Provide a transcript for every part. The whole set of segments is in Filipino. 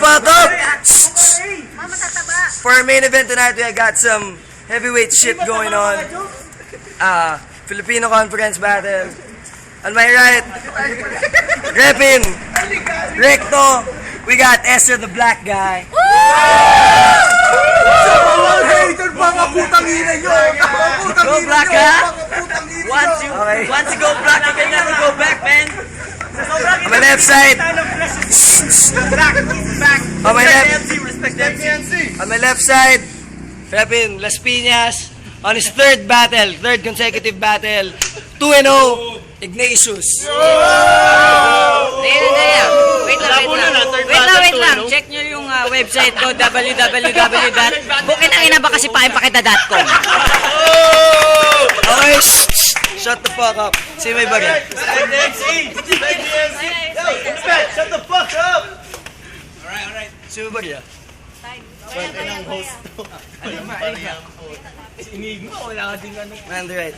fuck up! For our main event tonight, we got some heavyweight shit going on. Filipino Conference Battle. On my right, repping Recto, we got Esther the Black Guy. Hater mga putang ina nyo! Go Black, ha? Once you go black, you can never go back, man. On my left side, on my left side, repping Las Piñas. On his third consecutive battle, 2-0, Ignatius. Wait lang. Check nyo yung website ko, www.bukinanginabakasipainpakita.com. Okay, shut the fuck up. See my bagay. Shut the fuck up! Alright. See my bagay. Man, the right.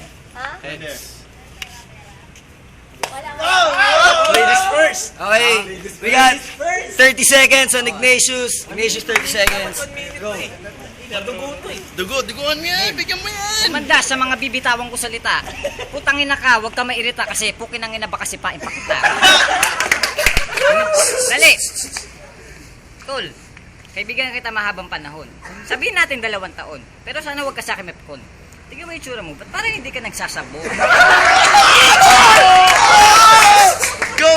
Ladies first! Okay, we got 30 seconds on Ignatius. Ignatius, 30 seconds. Go. Duguan mo yan! Bigyan mo yan! Manda sa mga bibitawang ko salita. Putangin na ka, huwag ka mairita kasi pukinangin na bakasipainpakita. Dali! Tol, kaibigan kita mahabang panahon. Sabihin natin 2 taon. Pero sana huwag ka sa akin mapkon. Tignan mo yung tsura mo, ba't parang hindi ka nagsasabo? Go!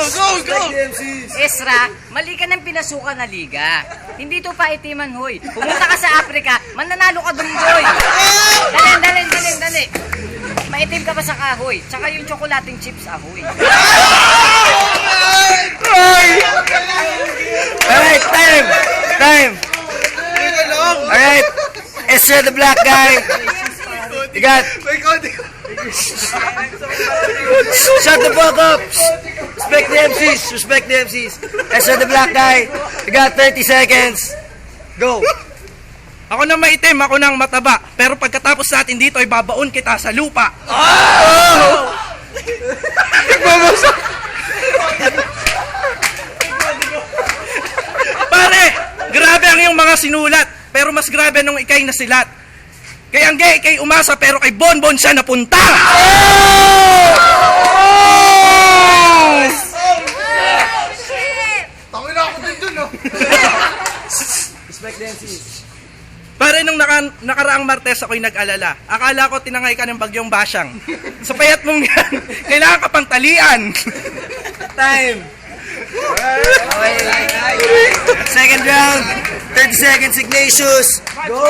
Esra, mali ka ng pinasukan na liga. Hindi to paitiman, hoy. Pumunta ka sa Africa, mananalo ka dun, boy. Dali. Maitim ka pa sa kahoy. Tsaka yung tsokolating chips, ahoy. Alright, time. Alright, Esther the Black Guy. You got... Shut the fuck up! Respect the MCs. Esther the Black Guy. You got 30 seconds. Go. Ako nang maitim, ako nang mataba. Pero pagkatapos natin dito ay babaon kita sa lupa. Pare, grabe ang iyong mga sinulat. Pero mas grabe nung ikay nasilat. Kaya ang gay, ikay umasa, pero kay Bonbon siya napunta. Tangin ako din dun, no? Respect the MCs. Pare, nung nakaraang Martes ako'y nag-alala. Akala ko tinangay ka ng bagyong basyang. Sa payat mong yan, kailangan ka pang talian. Time. Okay. Second round. 30 seconds, Ignatius. Go.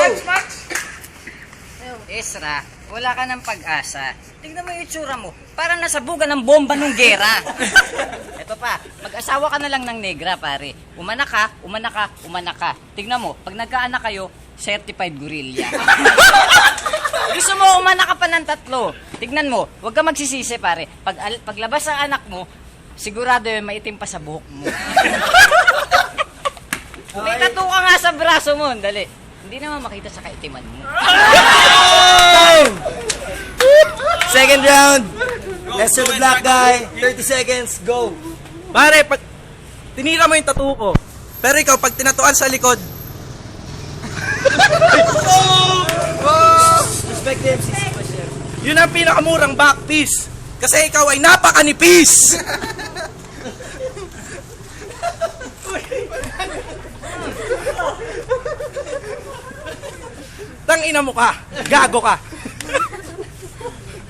Esra, wala ka ng pag-asa. Tingnan mo yung itsura mo. Parang nasa buga ng bomba nung gera. Ito pa, mag-asawa ka na lang ng negra, pare. Umanak ka. Tingnan mo, pag nagkaanak kayo, certified gorilla. Gusto mo, umanak ka pa ng 3. Tignan mo, huwag ka magsisisi, pare. Paglabas ang anak mo, sigurado yung maitim pa sa buhok mo. May tattoo ka nga sa braso mo, dali. Hindi naman makita sa kaitiman mo. Time. Second round. Esther the Black Guy. 30 seconds. Go. Pare, pag tinira mo yung tattoo ko, pero ikaw, pag tinatuan sa likod, Respect the MCs. yun ang pinakamurang back piece. Kasi ikaw ay napakanipis. Tangina mo ka, gago ka.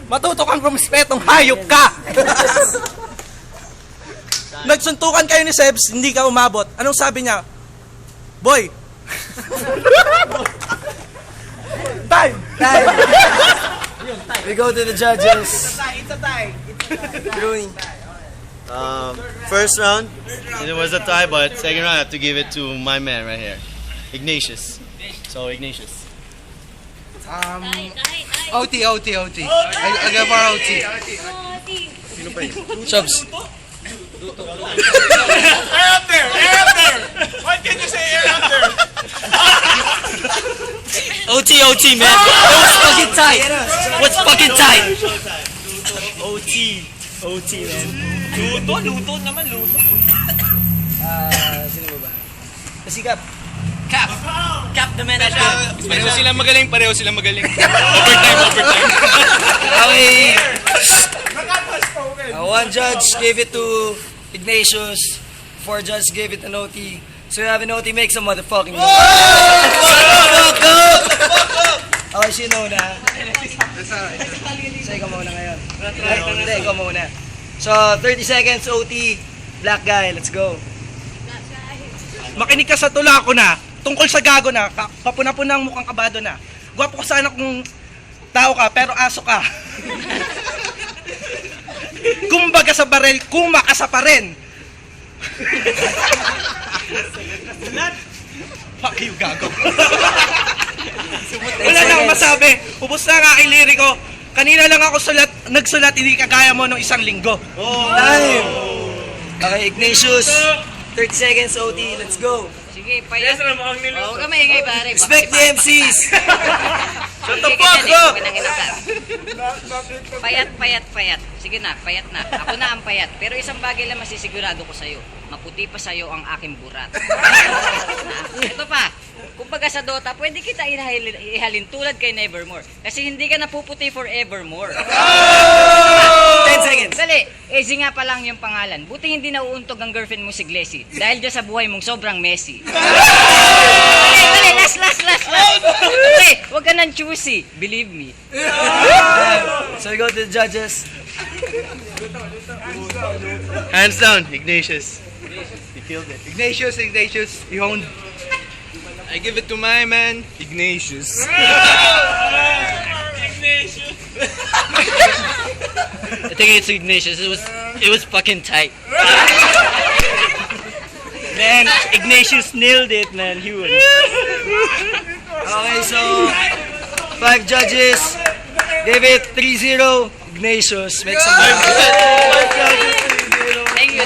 Matuto kang rumispetong hayop ka. Nagsuntukan kayo ni Sebs, hindi ka umabot. Anong sabi niya? Boy. Time. We go to the judges. It's a tie. Rooney. First round, it was a tie, but second round I have to give it to my man right here, Ignatius. So Ignatius. OT. I give our OT. Subs. Air up there! Why can't you say air up there? OT, man. What's fucking tight? What's fucking tight? OT, man. Luto naman. Sino ba? Masikap. Cap. Cap the man at good. Pareho silang magaling, pareho silang magaling. Overtime. Okay. One judge gave it to Ignatius. 4 judges gave it an OT. So you have an OT, make some motherfucking noise. Okay, sino na? So ikaw muna ngayon. Hindi, ikaw muna. So 30 seconds OT. Black guy, let's go. Makinig ka sa tula ko na, tungkol sa gago na, kapuna-punang mukhang kabado na. Gwapo ko sana kung tao ka, pero aso ka. Kumbaga sa barel, kumaka pa rin. Fuck you, gago. Wala na akong masabi. Ubus na ang aking liriko. Kanina lang ako nagsulat, hindi kagaya mo nung isang linggo. Time! Okay, Ignatius. 30 seconds OT, let's go. Sige, payat. Huwag ka maingay, pare. Respect the MCs. Shut the fuck up! Payat. Sige na, payat na. Ako na ang payat. Pero isang bagay lang masisigurado ko sa'yo. Maputi pa sa'yo ang aking burat. Ito pa. Kumbaga sa Dota, pwede kita ihalin tulad kay Nevermore. Kasi hindi ka napuputi forevermore. 10 seconds. Dali, Easy nga pa lang yung pangalan. Buti hindi nauuntog ang girlfriend mo si Glessy. Dahil dyan sa buhay mong sobrang messy. Dali, last. Okay, huwag ka nang choosy. Believe me. So we go to the judges. Hands down, Ignatius. You killed it. Ignatius, you owned. I give it to my man, Ignatius. I think it's Ignatius. It was fucking tight. Man, Ignatius nailed it, man. He won. Okay, so 5 judges gave it 3-0. Ignatius, make some noise. Thank you.